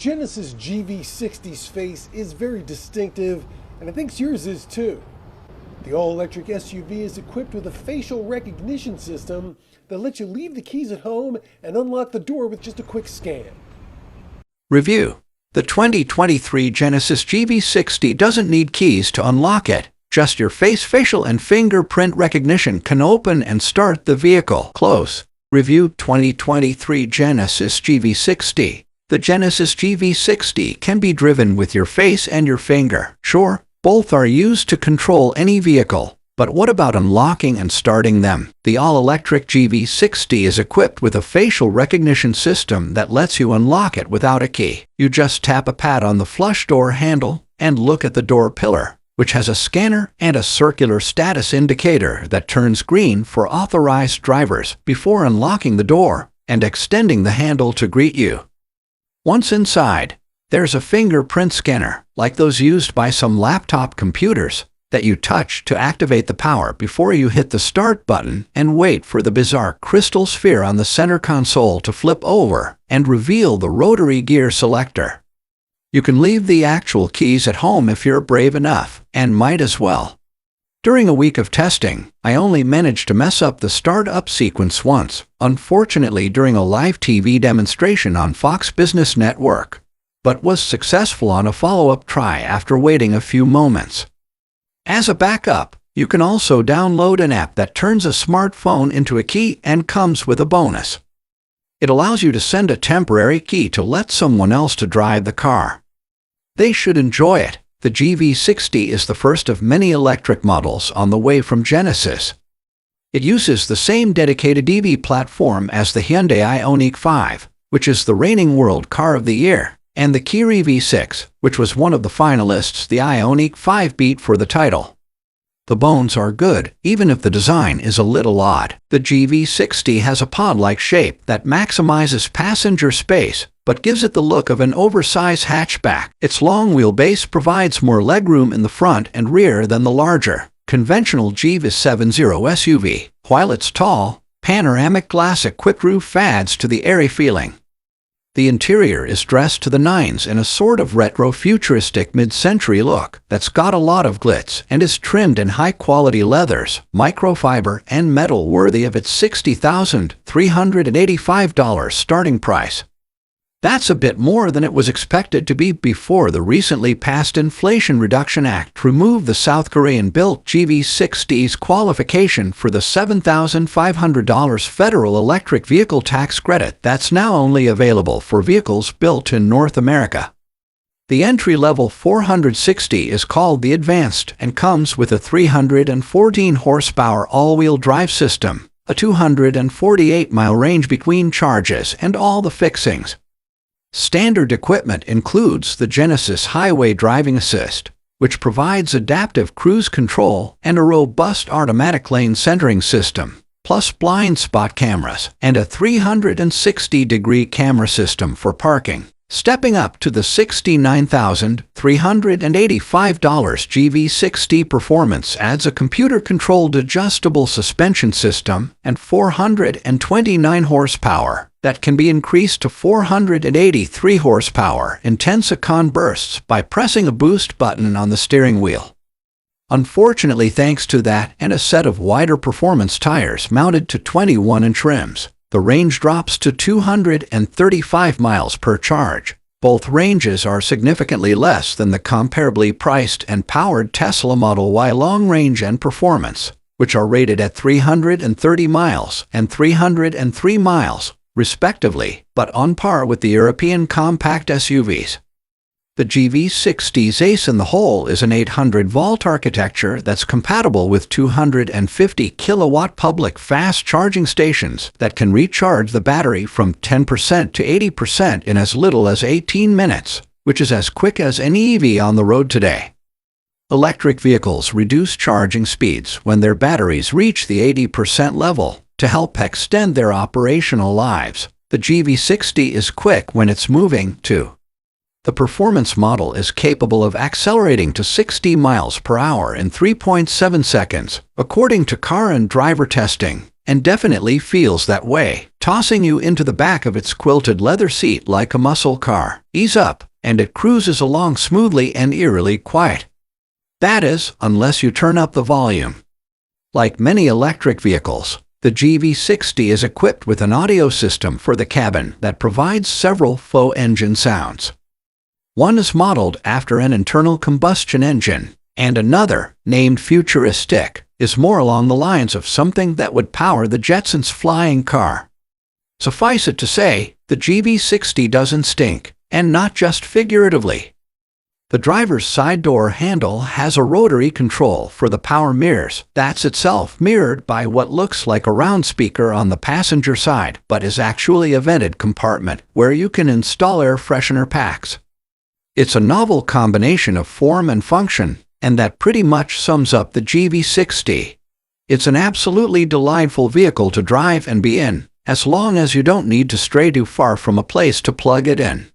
Genesis GV60's face is very distinctive, and I think yours is too. The all-electric SUV is equipped with a facial recognition system that lets you leave the keys at home and unlock the door with just a quick scan. Review: the 2023 Genesis GV60 doesn't need keys to unlock it. Just your face, facial, and fingerprint recognition can open and start the vehicle. Close. Review: 2023 Genesis GV60. The Genesis GV60 can be driven with your face and your finger. Sure, both are used to control any vehicle, but what about unlocking and starting them? The all-electric GV60 is equipped with a facial recognition system that lets you unlock it without a key. You just tap a pad on the flush door handle and look at the door pillar, which has a scanner and a circular status indicator that turns green for authorized drivers before unlocking the door and extending the handle to greet you. Once inside, there's a fingerprint scanner, like those used by some laptop computers, that you touch to activate the power before you hit the start button and wait for the bizarre crystal sphere on the center console to flip over and reveal the rotary gear selector. You can leave the actual keys at home if you're brave enough, and might as well. During a week of testing, I only managed to mess up the start-up sequence once, unfortunately during a live TV demonstration on Fox Business Network, but was successful on a follow-up try after waiting a few moments. As a backup, you can also download an app that turns a smartphone into a key and comes with a bonus. It allows you to send a temporary key to let someone else to drive the car. They should enjoy it. The GV60 is the first of many electric models on the way from Genesis. It uses the same dedicated EV platform as the Hyundai Ioniq 5, which is the reigning World Car of the Year, and the Kia EV6, which was one of the finalists the Ioniq 5 beat for the title. The bones are good, even if the design is a little odd. The GV60 has a pod-like shape that maximizes passenger space, but gives it the look of an oversized hatchback. Its long wheelbase provides more legroom in the front and rear than the larger, conventional GV70 SUV, while its tall, panoramic glass-equipped roof adds to the airy feeling. The interior is dressed to the nines in a sort of retro-futuristic mid-century look that's got a lot of glitz and is trimmed in high-quality leathers, microfiber, and metal worthy of its $60,385 starting price. That's a bit more than it was expected to be before the recently passed Inflation Reduction Act removed the South Korean-built GV60's qualification for the $7,500 federal electric vehicle tax credit that's now only available for vehicles built in North America. The entry-level 460 is called the Advanced and comes with a 314-horsepower all-wheel drive system, a 248-mile range between charges, and all the fixings. Standard equipment includes the Genesis Highway Driving Assist, which provides adaptive cruise control and a robust automatic lane centering system, plus blind spot cameras and a 360-degree camera system for parking. Stepping up to the $69,385 GV60 Performance adds a computer-controlled adjustable suspension system and 429 horsepower that can be increased to 483 horsepower in 10-second bursts by pressing a boost button on the steering wheel. Unfortunately, thanks to that and a set of wider performance tires mounted to 21-inch rims, the range drops to 235 miles per charge. Both ranges are significantly less than the comparably priced and powered Tesla Model Y long range and performance, which are rated at 330 miles and 303 miles, respectively, but on par with the European compact SUVs. The GV60's ace in the hole is an 800-volt architecture that's compatible with 250-kilowatt public fast charging stations that can recharge the battery from 10% to 80% in as little as 18 minutes, which is as quick as any EV on the road today. Electric vehicles reduce charging speeds when their batteries reach the 80% level to help extend their operational lives. The GV60 is quick when it's moving, too. The performance model is capable of accelerating to 60 miles per hour in 3.7 seconds, according to car and driver testing, and definitely feels that way. tossing you into the back of its quilted leather seat like a muscle car. Ease up, and it cruises along smoothly and eerily quiet. That is, unless you turn up the volume. Like many electric vehicles, the GV60 is equipped with an audio system for the cabin that provides several faux engine sounds. One is modeled after an internal combustion engine, and another, named Futuristic, is more along the lines of something that would power the Jetsons' flying car. Suffice it to say, the GV60 doesn't stink, and not just figuratively. The driver's side door handle has a rotary control for the power mirrors that's itself mirrored by what looks like a round speaker on the passenger side, but is actually a vented compartment where you can install air freshener packs. It's a novel combination of form and function, and that pretty much sums up the GV60. It's an absolutely delightful vehicle to drive and be in, as long as you don't need to stray too far from a place to plug it in.